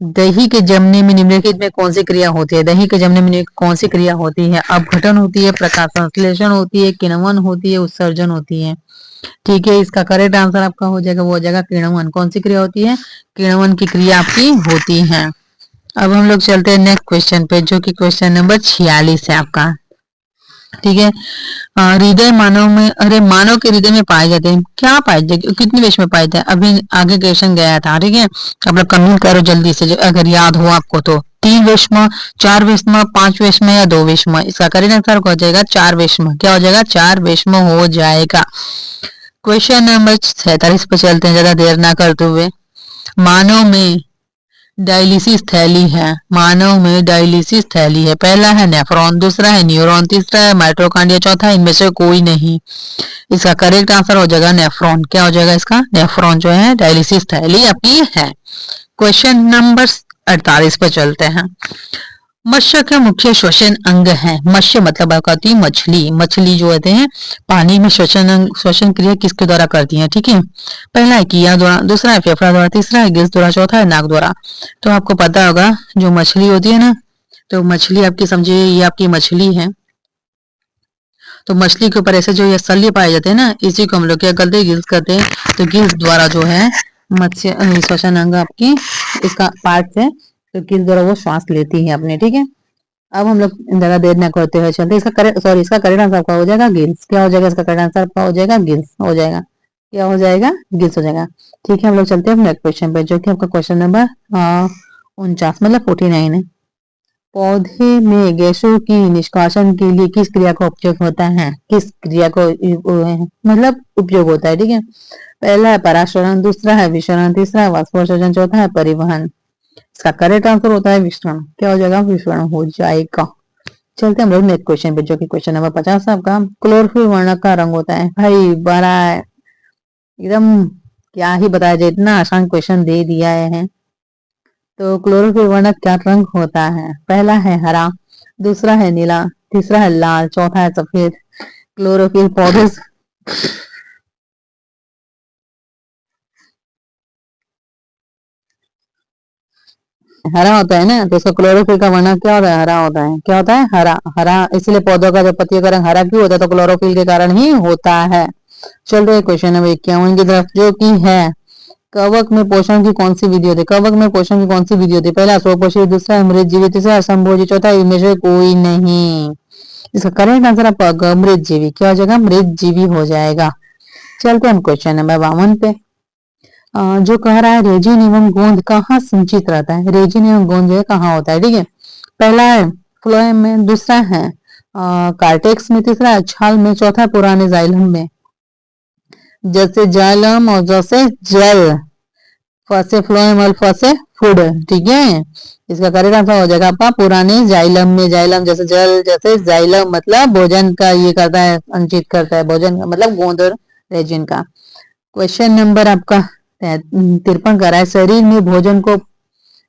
दही के जमने में निम्नलिखित में कौन सी क्रिया होती है? दही के जमने में कौन सी क्रिया होती है? अपघटन होती है, प्रकाश संश्लेषण होती है, किण्वन होती है, उत्सर्जन होती है। ठीक है, इसका करेक्ट आंसर आपका हो जाएगा वो हो जाएगा किण्वन। कौन सी क्रिया होती है? किण्वन की क्रिया आपकी होती है। अब हम लोग चलते हैं नेक्स्ट क्वेश्चन पे, जो कि क्वेश्चन नंबर 46 है आपका। ठीक है, हृदय मानव में, अरे मानव के हृदय में पाए जाते हैं। क्या पाए जाते? कितने वेश में पाए जाते हैं? अभी आगे क्वेश्चन गया था। ठीक है, आप लोग कमेंट करो जल्दी से अगर याद हो आपको तो। 3 वेश में, 4 वेश में, 5 वेश में या 2 वेश में? इसका करेक्ट आंसर हो जाएगा 4 वेश में। क्या हो जाएगा? 4 वेश में हो जाएगा। क्वेश्चन नंबर 47 पे चलते हैं ज्यादा देर ना करते हुए। मानव में डायलिसिस थैली है। मानव में डायलिसिस थैली है। पहला है नेफ्रॉन, दूसरा है न्यूरॉन, तीसरा है माइटोकॉन्ड्रिया, चौथा इनमें से कोई नहीं। इसका करेक्ट आंसर हो जाएगा नेफ्रॉन। क्या हो जाएगा इसका? नेफ्रॉन जो है डायलिसिस थैली आपकी है। क्वेश्चन नंबर 48 पे चलते हैं। मत्स्य का मुख्य श्वसन अंग है। मत्स्य मतलब आपका होती है मछली। मछली जो होते हैं पानी में श्वसन क्रिया किसके द्वारा करती है? ठीक है, पहला है किया द्वारा, दूसरा है फेफड़ा द्वारा, तीसरा है गिल्स द्वारा, चौथा है नाक द्वारा। तो आपको पता होगा जो मछली होती है ना, तो मछली आपकी समझिए ये आपकी मछली है। तो मछली के ऊपर ऐसे जो ये शल्य पाए जाते हैं ना, इसी को हम लोग क्या करते हैं? गिल्स करते हैं। तो गिल्स द्वारा जो है मत्स्य श्वसन अंग आपकी इसका पार्ट है, तो गिल्स द्वारा वो श्वास लेती है अपने। ठीक है, अब हम लोग ज्यादा देर न करते हुए चलते, इसका करेक्ट, सॉरी, इसका करेक्ट आंसर आपका हो जाएगा गिल्स। क्या हो जाएगा इसका करेक्ट आंसर आपका हो जाएगा गिल्स हो जाएगा। क्या हो जाएगा? गिल्स हो जाएगा। ठीक है, हम लोग चलते हैं नेक्स्ट क्वेश्चन पे, जो कि आपका क्वेश्चन नंबर 49 मतलब 49 है। पौधे में गैसों की निष्कासन के लिए किस क्रिया का उपयोग होता है? किस क्रिया को मतलब उपयोग होता है? ठीक है, पहला है परागशरण, दूसरा है विशरण, तीसरा है वाष्पोत्सर्जन, चौथा है परिवहन। इसका करेक्ट आंसर होता है विशरण। क्या हो जाएगा? विशरण हो जाएगा। चलते हम लोग नेक्स्ट क्वेश्चन पे, जो कि क्वेश्चन नंबर 50 है आपका। क्लोरोफिल वर्णक का रंग होता है। भाई बड़ा एकदम क्या ही बताया जाए, इतना आसान क्वेश्चन दे दिया है। तो क्लोरोफिल वर्णक क्या रंग होता है? पहला है हरा, दूसरा है नीला, तीसरा है लाल, चौथा है सफेद। क्लोरोफिल पौधे हरा होता है ना, तो इसका क्लोरोफिल का वर्णक क्या होता है? हरा होता है। क्या होता है? हरा। हरा इसलिए पौधों का जब पत्तियों का रंग हरा क्यों होता है? तो क्लोरोफिल के कारण ही होता है। चल रहे क्वेश्चन नंबर 51 की तरफ, जो कि है कवक में पोषण की कौन सी विधि होती है? कवक में पोषण की कौन सी विधि होती है? पहला स्वपोषी, दूसरा मृत जीवी, तीसरा असंभोजी, चौथा इनमें से कोई नहीं। इसका करेक्ट आंसर आपका मृत जीवी। क्या हो जाएगा? मृत जीवी हो जाएगा। चलते हम क्वेश्चन नंबर 52 पे, जो कह रहा है रेजिन एवं गोंद कहाँ संचित रहता है? रेजिन एवं गोंद जो है कहाँ होता है? ठीक है, पहला है फ्लोएम में, दूसरा है कार्टेक्स में, तीसरा है छाल में, चौथा पुराने जाइलम में। जैसे जाइलम और जैसे जेल, फसे फ्लोएम और फसे फूड। ठीक है, इसका करेक्ट आंसर हो जाएगा आपका पुराने जाइलम में। जाइलम जैसे जल, जैसे जाइलम मतलब भोजन का ये करता है, संचित करता है भोजन का, मतलब गोंद और रेजिन का। क्वेश्चन नंबर आपका 53 कर रहा है, शरीर में भोजन को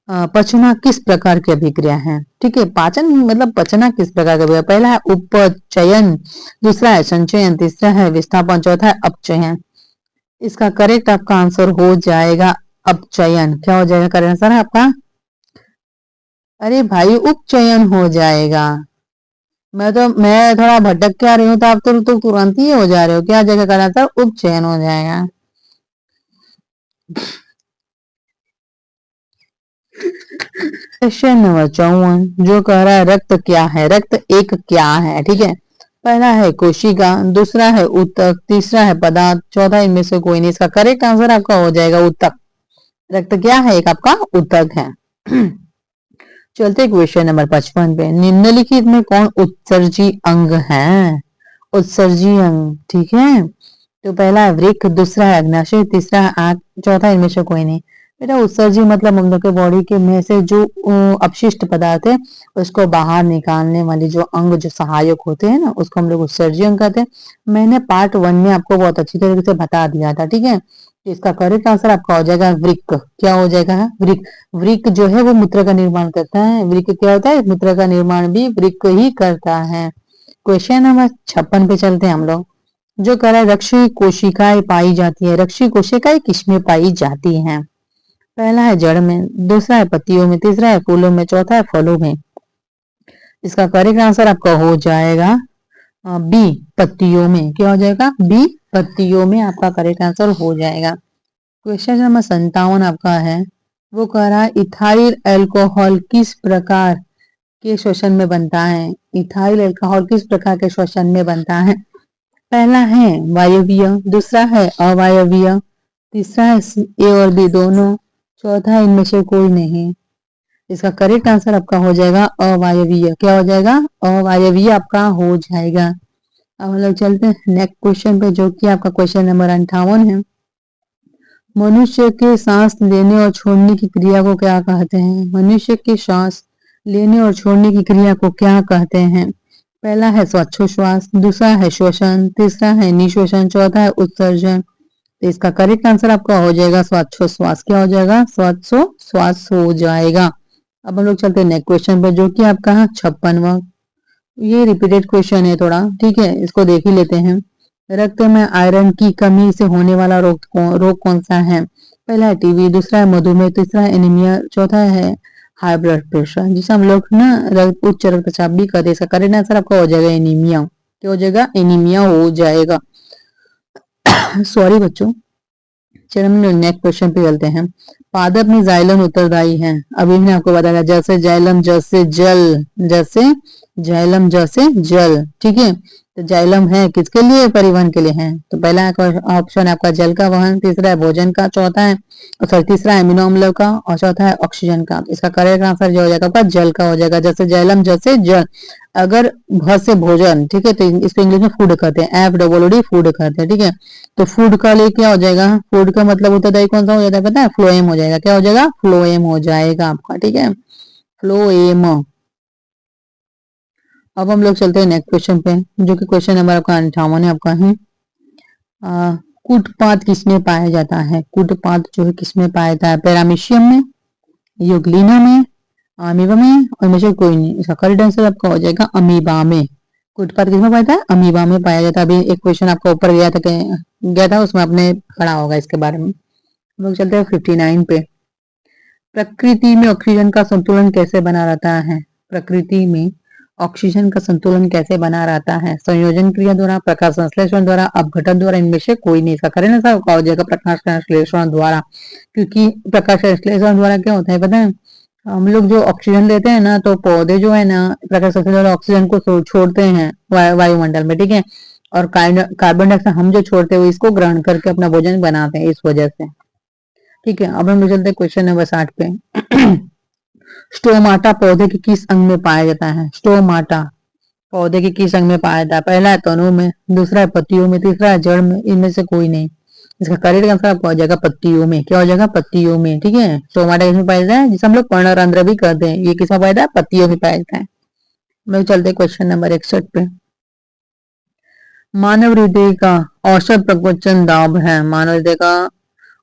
पचना किस प्रकार की अभिक्रिया है? ठीक है, पाचन मतलब पचना किस प्रकार का अभिक्रिया? पहला है उपचयन, दूसरा है संचयन, तीसरा है विस्थापन, चौथा है अपचयन। इसका करेक्ट आपका आंसर हो जाएगा अपचयन। क्या हो जाएगा करेक्ट आंसर है आपका? अरे भाई उपचयन हो जाएगा। मैं थोड़ा भटक के आ रही हूँ, तो आप तो तुरंत ही हो जा रहे हो। क्या जगह करेक्ट आंसर? उपचयन हो जाएगा। क्वेश्चन नंबर 54, जो कह रहा है रक्त क्या है? रक्त एक क्या है? ठीक है, पहला है कोशिका, दूसरा है ऊतक, तीसरा है पदार्थ, चौथा इनमें से कोई नहीं। इसका करेक्ट आंसर आपका हो जाएगा ऊतक। रक्त क्या है? एक आपका ऊतक है। चलते क्वेश्चन नंबर 55 पे, निम्नलिखित में कौन उत्सर्जी अंग है? उत्सर्जी अंग, ठीक है, तो पहला है वृक्क, दूसरा है अग्नाशय, तीसरा है आंख, चौथा इनमें से कोई नहीं। बेटा उत्सर्जी मतलब हम लोग के बॉडी के में से जो अपशिष्ट पदार्थ है उसको बाहर निकालने वाले जो अंग, जो सहायक होते हैं ना, उसको हम लोग उत्सर्जी अंग कहते हैं। मैंने पार्ट 1 में आपको बहुत अच्छी तरीके से बता दिया था। ठीक है, तो इसका करेक्ट आंसर आपका हो जाएगा वृक्क। क्या हो जाएगा? वृक्क। वृक्क जो है वो मूत्र का निर्माण करता है। वृक्क क्या होता है? मूत्र का निर्माण भी वृक्क ही करता है। क्वेश्चन नंबर 56 पे चलते हैं हम लोग, जो कह रहा है रक्षी कोशिकाएं पाई जाती है। रक्षी कोशिकाएं किसमें पाई जाती हैं? पहला है जड़ में, दूसरा है पत्तियों में, तीसरा है फूलों में, चौथा है फलों में। इसका करेक्ट आंसर आपका हो जाएगा बी, पत्तियों में। क्या हो जाएगा? बी, पत्तियों में आपका करेक्ट आंसर हो जाएगा। क्वेश्चन नंबर 57 आपका है, वो कह रहा है इथाइल अल्कोहल किस प्रकार के श्वसन में बनता है? इथाइल अल्कोहल किस प्रकार के श्वसन में बनता है? पहला है वायवीय, दूसरा है अवायवीय, तीसरा है ए और बी दोनों, चौथा है इनमें से कोई नहीं। इसका करेक्ट आंसर आपका हो जाएगा अवायवीय। क्या हो जाएगा? अवायवीय आपका हो जाएगा। अब हम लोग चलते हैं नेक्स्ट क्वेश्चन पे, जो कि आपका क्वेश्चन नंबर 58 है। मनुष्य के सांस लेने और छोड़ने की क्रिया को क्या कहते हैं? मनुष्य के सांस लेने और छोड़ने की क्रिया को क्या कहते हैं? पहला है श्वासोच्छ्वास, दूसरा है श्वसन, तीसरा है निश्वसन, चौथा है उत्सर्जन। तो इसका करेक्ट आंसर आपका हो जाएगा श्वासोच्छ्वास। क्या हो जाएगा? श्वासोच्छ्वास हो जाएगा। अब हम लोग चलते हैं नेक्स्ट क्वेश्चन पर, जो कि आपका है 56वां। ये रिपीटेड क्वेश्चन है थोड़ा, ठीक है, इसको देख ही लेते हैं। रक्त में आयरन की कमी से होने वाला रोग कौन सा है? पहला है टीबी, दूसरा है मधुमेह, तीसरा है एनीमिया, चौथा है हाई ब्लड प्रेशर, जिसे हम लोग ना उच्च रक्तचाप भी कहते हैं। इसका करेक्ट आंसर आपका हो जाएगा एनीमिया। क्या हो जाएगा? एनीमिया हो जाएगा। सॉरी बच्चों। चलिए हम लोग नेक्स्ट क्वेश्चन पे चलते हैं। पादप में जाइलम उत्तरदायी है। अभी मैंने आपको बताया जैसे जाइलम जैसे जल, जैसे जाइलम जैसे जल, ठीक है। तो जाइलम है किसके लिए? परिवहन के लिए है। तो पहला ऑप्शन है आपका जल का वहन, तीसरा है भोजन का, चौथा है सॉरी तीसरा है अमीनो अम्ल का और चौथा है ऑक्सीजन का। तो इसका करेक्ट आंसर जो हो जाएगा आपका जल का हो जाएगा। जैसे जाइलम जैसे जल। अगर भ से भोजन, ठीक है, तो इसको इंग्लिश में फूड कहते हैं, FOOD फूड कहते हैं, ठीक है। तो फूड का लिए क्या हो जाएगा? फूड का मतलब उत्तरदायी कौन सा हो जाता है पता है? फ्लोएम हो जाएगा। क्या हो जाएगा? फ्लोएम हो जाएगा आपका, ठीक है, फ्लोएम। अब हम लोग चलते हैं नेक्स्ट क्वेश्चन पे, जो कि क्वेश्चन नंबर आपका 58 है आपका है। कूटपात किसमें पाया जाता है? कूटपात जो है किसमें पाया जाता है? पैरामीशियम में, यूग्लिना में, अमीबा में, और में से कोई नहीं। इसका करेक्ट आंसर आपका हो जाएगा अमीबा में। कूटपात किसमें पाया जाता है? अमीबा में पाया जाता है। अभी एक क्वेश्चन आपका ऊपर गया था उसमें आपने पढ़ा होगा इसके बारे में। हम लोग चलते हैं 59 पे। प्रकृति में ऑक्सीजन का संतुलन कैसे बना रहता है? प्रकृति में ऑक्सीजन का संतुलन कैसे बना रहता है? संयोजन क्रिया द्वारा, प्रकाश संश्लेषण द्वारा, अपघटन द्वारा, इनमें से कोई नहीं। इसका करें ना सर हो जाएगा प्रकाश संश्लेषण द्वारा। क्योंकि प्रकाश संश्लेषण द्वारा क्या होता है पता है? हम लोग जो ऑक्सीजन लेते हैं ना, तो पौधे जो है ना प्रकाश संश्लेषण द्वारा ऑक्सीजन को छोड़ते हैं वायुमंडल में, ठीक है। और कार्बन डाइऑक्साइड हम जो छोड़ते हैं वो इसको ग्रहण करके अपना भोजन बनाते हैं इस वजह से, ठीक है। अब हम लोग चलते हैं क्वेश्चन नंबर 60 पे। स्टोमाटा पौधे के किस अंग में पाया जाता है? स्टोमाटा पौधे के किस अंग में पाया जाता है? पहला है तनु में, दूसरा है पत्तियों में, तीसरा है जड़ में, इनमें से कोई नहीं। इसका करेक्ट आंसर आपको हो जाएगा पत्तियों में। क्या हो जाएगा? पत्तियों में, ठीक है। स्टोमाटा किसमें पाया जाता है? जिसे हम लोग पर्णरंध्र भी कहते हैं, ये किसमें पाया जाता है? पत्तियों में पाया जाता है। हम लोग चलते क्वेश्चन नंबर 61 पे। मानव हृदय का औसत प्रकुंचन दाब है। मानव हृदय का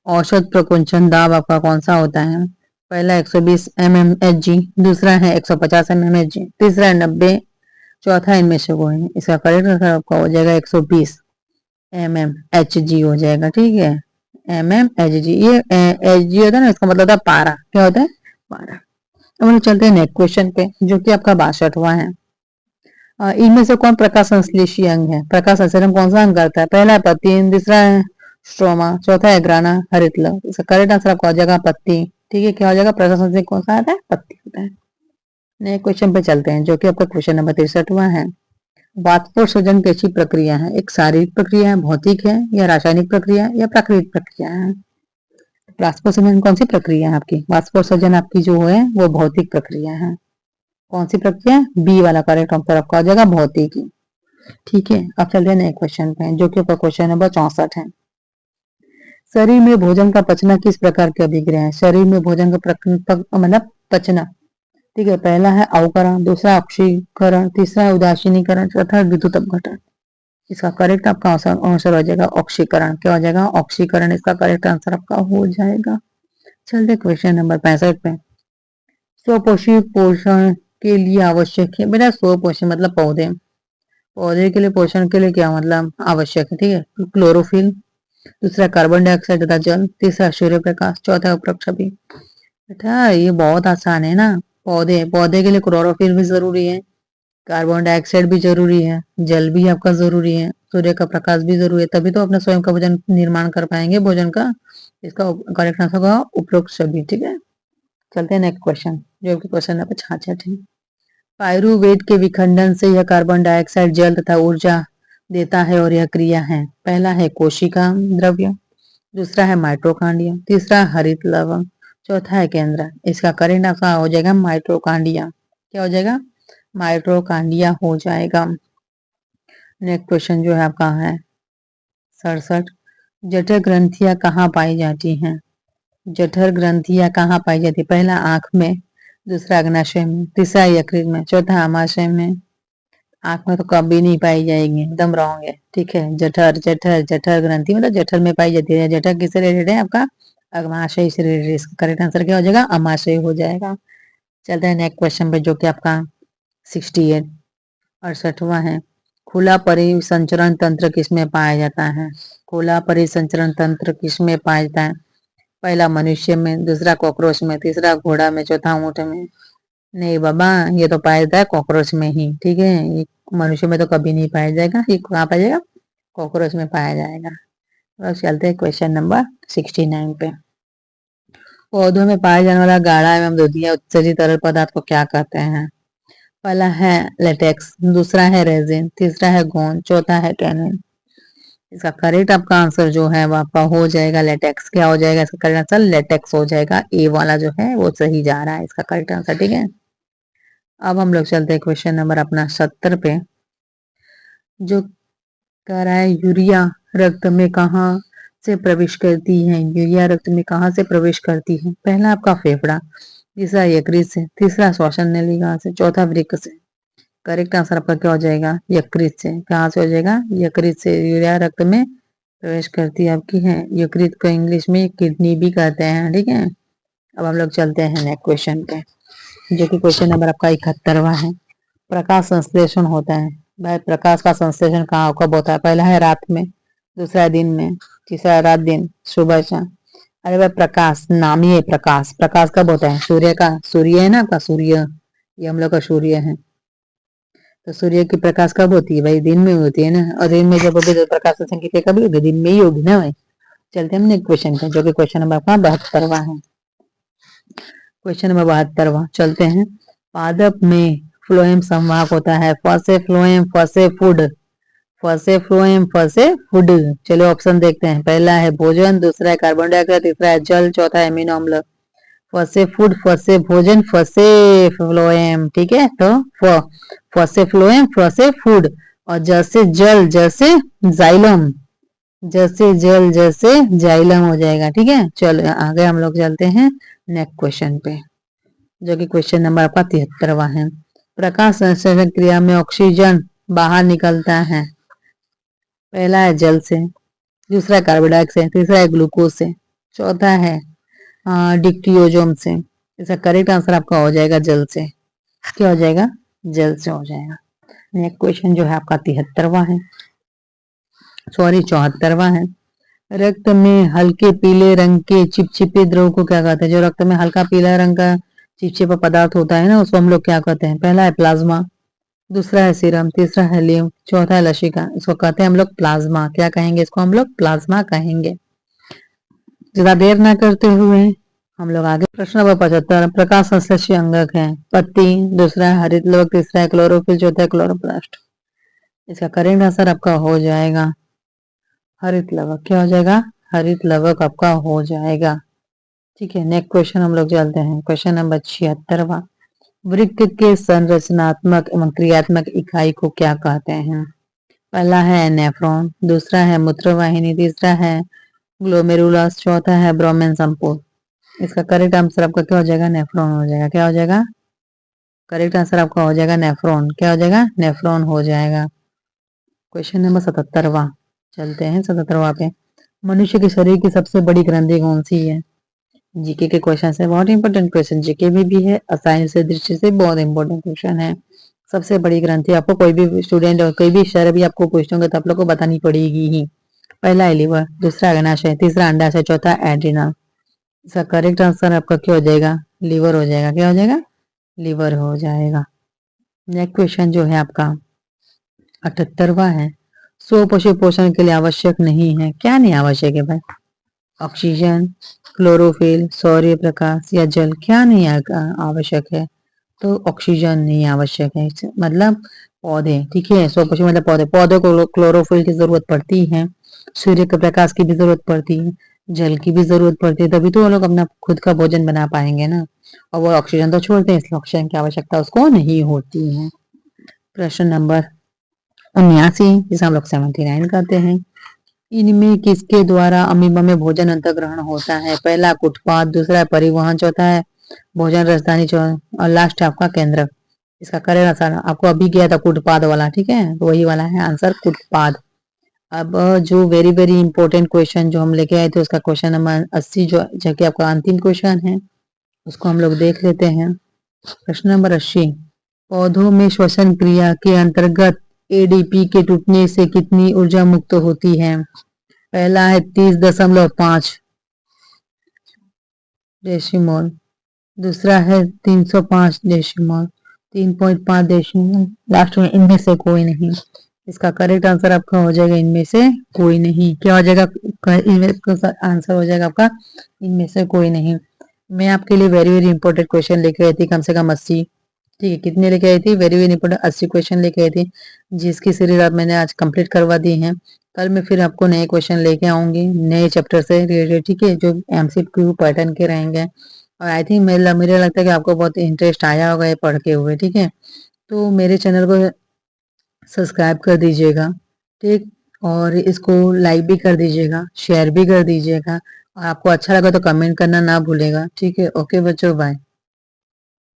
औसत प्रकुंचन दाब आपका कौन सा होता है? पहला 120 mmHg, दूसरा है 150 mmHg, तीसरा है 90, चौथा इनमें से कोई नहीं। इसका करेक्ट आंसर आपका हो जाएगा 120 mmHg हो जाएगा, ठीक है, mmHg। ये Hg होता है ना, इसका मतलब होता है पारा। क्या होता है? पारा। अब हम चलते हैं नेक्स्ट क्वेश्चन पे, जो कि आपका 62वां है। इनमें से कौन प्रकाश संश्लेषी अंग है? प्रकाश संश्लेषण कौन सा अंग करता है? पहला है पत्ती, दूसरा है स्ट्रोमा, चौथा है ग्राना, हरितल। इसका करेक्ट आंसर आपका हो जाएगा पत्ती, ठीक है। क्या हो जाएगा? प्रकाश संश्लेषण कौन सा आता है? पत्ती होता है। नए क्वेश्चन पे चलते हैं, जो कि आपका क्वेश्चन नंबर 63वां है। वाष्पोत्सर्जन कैसी प्रक्रिया है? एक शारीरिक प्रक्रिया है, भौतिक है, या रासायनिक प्रक्रिया है, या प्राकृतिक प्रक्रिया है? वाष्पोत्सर्जन कौन सी प्रक्रिया है आपकी? वाष्पोत्सर्जन आपकी जो है वो भौतिक प्रक्रिया है। कौन सी प्रक्रिया? बी वाला करेक्ट आंसर आपका हो जाएगा भौतिकी, ठीक है। अब चलते हैं नए क्वेश्चन पे, जो कि आपका क्वेश्चन नंबर 64 है। शरीर में भोजन का पचना किस प्रकार की अभिक्रिया है? शरीर में भोजन का मतलब पचना, ठीक है। पहला है अवकरण, दूसरा ऑक्सीकरण, तीसरा है उदासीनीकरण, चौथा विद्युत अपघटन। इसका करेक्ट आपका आंसर हो जाएगा ऑक्सीकरण। क्या हो जाएगा? ऑक्सीकरण इसका करेक्ट आंसर आपका हो जाएगा। चलते क्वेश्चन नंबर 65 पे। स्वपोषी पोषण के लिए आवश्यक है बेटा, स्वपोषण मतलब पौधे, पौधे के लिए पोषण के लिए क्या मतलब आवश्यक है, ठीक है। क्लोरोफिल, दूसरा कार्बन डाइऑक्साइड तथा जल, तीसरा सूर्य प्रकाश, चौथा उपरोक्त सभी। बेटा ये बहुत आसान है ना। पौधे, पौधे के लिए क्लोरोफिल भी जरूरी है, कार्बन डाइऑक्साइड भी जरूरी है, जल भी आपका जरूरी है, सूर्य का प्रकाश भी जरूरी है, तभी तो अपने स्वयं का भोजन निर्माण कर पाएंगे भोजन का। इसका करेक्ट आंसर होगा उपरोक्त सभी, ठीक है। चलते हैं नेक्स्ट क्वेश्चन, जो कि क्वेश्चन नंबर 66 है। पायरुवेट के विखंडन से यह कार्बन डाइऑक्साइड जल तथा ऊर्जा देता है और यह क्रिया है। पहला है कोशिका द्रव्य, दूसरा है माइटोकांडिया, तीसरा हरित लवण, चौथा है केंद्र। इसका करेक्ट आंसर हो जाएगा माइटोकांडिया। क्या हो जाएगा? माइटोकांडिया हो जाएगा। नेक्स्ट क्वेश्चन जो है आपका है 67। जठर ग्रंथियां कहाँ पाई जाती हैं? जठर ग्रंथियां कहाँ पाई जाती है? पहला आंख में, दूसरा अग्नाशय में, तीसरा यकृत में, चौथा आमाशय में। आंख में तो कभी नहीं पाई जाएगी, एकदम रॉन्ग है, ठीक है। जठर जठर जठर ग्रंथि मतलब जठर में पाई जाती है। जठर किससे रिलेटेड है? आपका अग्नाशय से रिलेटेड। इसका करेक्ट आंसर क्या हो जाएगा? अमाशय हो जाएगा। चलते हैं नेक्स्ट क्वेश्चन पे, जो कि आपका 68 68वां है। खुला परिसंचरण तंत्र किसमें पाया जाता है? खुला परिसंचरण तंत्र किसमें पाया जाता है? पहला मनुष्य में, दूसरा कॉकरोच में, तीसरा घोड़ा में, चौथा ऊंट में। नहीं बाबा, ये तो पाया जाता है कॉकरोच में ही, ठीक है। ये मनुष्य में तो कभी नहीं पाया जाएगा, ये कहाँ पाया जाएगा? कॉकरोच में पाया जाएगा। अब चलते हैं क्वेश्चन नंबर 69 पे। पौधों में पाए जाने वाला गाढ़ा एवं दुधिया उत्सर्जित तरल पदार्थ को क्या कहते हैं? पहला है लेटेक्स, दूसरा है रेजिन, तीसरा है गोंद, चौथा है टैनिन। इसका करेक्ट आपका आंसर जो है वो आपका हो जाएगा लेटेक्स। क्या हो जाएगा इसका करेक्ट आंसर? लेटेक्स हो जाएगा। ए वाला जो है वो सही जा रहा है इसका करेक्ट आंसर, ठीक है। अब हम लोग चलते हैं क्वेश्चन नंबर अपना 70 पे, जो कह रहा है यूरिया रक्त में कहाँ से प्रवेश करती है? यूरिया रक्त में कहाँ से प्रवेश करती है? पहला आपका फेफड़ा, दूसरा यकृत से, तीसरा श्वसन नलिका से, चौथा वृक्क से। करेक्ट आंसर आपका क्या हो जाएगा? यकृत से। कहाँ से हो जाएगा? यकृत से यूरिया रक्त में प्रवेश करती है आपकी है। यकृत को इंग्लिश में किडनी भी कहते हैं, ठीक है। अब हम लोग चलते हैं नेक्स्ट क्वेश्चन पे, जो कि क्वेश्चन नंबर आपका 71वां है। प्रकाश संश्लेषण होता है भाई, प्रकाश का संश्लेषण कहाँ कब होता है? पहला है रात में, दूसरा है दिन में, तीसरा रात दिन, सुबह शाम। अरे भाई प्रकाश नाम ही है प्रकाश। प्रकाश कब होता है? सूर्य का, सूर्य है ना आपका, सूर्य ये हम लोग का सूर्य है। तो सूर्य की प्रकाश कब होती है भाई? दिन में होती है ना। और दिन में जब होगी तो प्रकाश की संख्या कब होगी? दिन में ही होगी ना भाई। चलते हैं हमने क्वेश्चन का, जो कि क्वेश्चन नंबर आपका 72वां है। क्वेश्चन नंबर 72वां चलते हैं। पादप में फ्लोएम संवाहक होता है। फसे फ्लोएम, फसे फूड, फसे फ्लोएम, फसे फूड। चलो ऑप्शन देखते हैं। पहला है भोजन, दूसरा है कार्बन डाइऑक्साइड, तीसरा है जल, चौथा है अमीनो अम्ल। फसे फूड, फसे भोजन, फसे फ्लोएम, ठीक है। तो फसे फ्लोएम, फसे फूड, और जैसे जल जैसे जाइलम, जैसे जल जैसे जाइलम हो जाएगा, ठीक है। चलो आगे हम लोग चलते हैं नेक्स्ट क्वेश्चन पे, जो कि क्वेश्चन नंबर आपका 73वां है। प्रकाश संश्लेषण क्रिया में ऑक्सीजन बाहर निकलता है। पहला है जल से, दूसरा कार्बन डाइऑक्साइड, तीसरा है ग्लूकोज से, चौथा है डिक्टियोजोम से। इसका करेक्ट आंसर आपका हो जाएगा जल से। क्या हो जाएगा? जल से हो जाएगा। नेक्स्ट क्वेश्चन जो है आपका 73वां है, सॉरी 74वां है। रक्त में हल्के पीले रंग के चिपचिपे द्रव को क्या कहते हैं? जो रक्त में हल्का पीला रंग का चिपचिपा पदार्थ होता है ना, उसको हम लोग क्या कहते हैं? पहला है प्लाज्मा, दूसरा है सीरम, तीसरा है लीव, चौथा है लसिका। इसको कहते हैं हम लोग प्लाज्मा। क्या कहेंगे इसको? हम लोग प्लाज्मा कहेंगे। ज्यादा देर ना करते हुए हम लोग आगे प्रश्न नंबर 75। प्रकाश संश्लेषी अंगक है। पत्ती, दूसरा है हरित लवक, तीसरा है क्लोरोफिल, चौथा है क्लोरोप्लास्ट। इसका करेक्ट आंसर आपका हो जाएगा हरित लवक। क्या हो जाएगा? हरित लवक आपका हो जाएगा, ठीक है। नेक्स्ट क्वेश्चन हम लोग चलते हैं, क्वेश्चन नंबर 76वां। वृक्क के संरचनात्मक एवं क्रियात्मक इकाई को क्या कहते हैं? पहला है नेफ्रॉन, दूसरा है मूत्रवाहिनी, तीसरा है ग्लोमेरुलस, चौथा है ब्रोमेन संपूर्ण। इसका करेक्ट आंसर आपका क्या हो जाएगा? नेफ्रॉन हो जाएगा। क्या हो जाएगा? करेक्ट आंसर आपका हो जाएगा नेफ्रॉन। क्या हो जाएगा? नेफ्रॉन हो जाएगा। क्वेश्चन नंबर 77वां चलते हैं 77वां पे। मनुष्य के शरीर की सबसे बड़ी ग्रंथि कौन सी है? जीके के क्वेश्चन है, बहुत इंपॉर्टेंट क्वेश्चन जीके में भी है और साइंस से दृष्टि से बहुत इंपॉर्टेंट क्वेश्चन है। सबसे बड़ी ग्रंथि आपको कोई भी स्टूडेंट और कोई भी शहर भी आपको पूछोगे तो आप लोग को बतानी पड़ेगी ही। पहला है लिवर, दूसरा अग्नाशय, तीसरा अंडाशय, चौथा एड्रिनल। इसका करेक्ट आंसर आपका क्या हो जाएगा? लिवर हो जाएगा। क्या हो जाएगा? लिवर हो जाएगा। नेक्स्ट क्वेश्चन जो है आपका 78वां है। सौ पशु पोषण के लिए आवश्यक नहीं है। क्या नहीं आवश्यक है भाई? ऑक्सीजन, क्लोरोफिल, सौर्य प्रकाश या जल। क्या नहीं आवश्यक है? तो ऑक्सीजन नहीं आवश्यक है, मतलब पौधे, ठीक है। सौ पशु मतलब पौधे, पौधों को क्लोरोफिल की जरूरत पड़ती है, सूर्य के प्रकाश की भी जरूरत पड़ती है, जल की भी जरूरत पड़ती है, तभी तो वो लोग अपना खुद का भोजन बना पाएंगे ना। और वो ऑक्सीजन तो छोड़ते हैं, इसलिए ऑक्सीजन की आवश्यकता उसको नहीं होती है। प्रश्न नंबर 79, जिसे हम लोग 79 कहते हैं। इनमें किसके द्वारा अमीबा में भोजन अंतर्ग्रहण होता है? पहला कुटपाद, दूसरा है परिवहन, चौथा है भोजन राजधानी, और लास्ट है आपका केंद्र। इसका करेक्ट आंसर आपको अभी गया था कुटपाद वाला, ठीक है, तो वही वाला है आंसर कुटपाद। अब जो वेरी वेरी इंपॉर्टेंट क्वेश्चन जो हम लेके आए थे, उसका क्वेश्चन नंबर 80 जो कि आपका अंतिम क्वेश्चन है, उसको हम लोग देख लेते हैं। प्रश्न नंबर 80। पौधों में श्वसन क्रिया के अंतर्गत एडीपी के टूटने से कितनी ऊर्जा मुक्त होती है? पहला है 30.5 डेसीमोल, दूसरा है 305 डेसीमोल, 3.5 डेसीमोल, लास्ट में इनमें से कोई नहीं। इसका करेक्ट आंसर आपका हो जाएगा इनमें से कोई नहीं। क्या हो जाएगा? आंसर हो जाएगा आपका इनमें से कोई नहीं। मैं आपके लिए वेरी वेरी इंपॉर्टेंट क्वेश्चन लेके आई थी, कम से कम 80। ठीक है, कितने लेके आई थी? वेरी वेरी इंपॉर्टेंट 80 क्वेश्चन लेके आई थी, जिसकी सीरीज आप मैंने आज कंप्लीट करवा दी है। कल मैं फिर आपको नए क्वेश्चन लेके आऊंगी नए चैप्टर से रिलेटेड, ठीक है, जो एमसीक्यू पैटर्न के रहेंगे। और आई थिंक मेरा लगता है कि आपको बहुत इंटरेस्ट आया होगा ये पढ़ के हुए, ठीक है। तो मेरे चैनल को सब्सक्राइब कर दीजिएगा, ठीक, और इसको लाइक भी कर दीजिएगा, शेयर भी कर दीजिएगा, और आपको अच्छा लगा तो कमेंट करना ना भूलेगा, ठीक है। ओके बच्चों, बाय।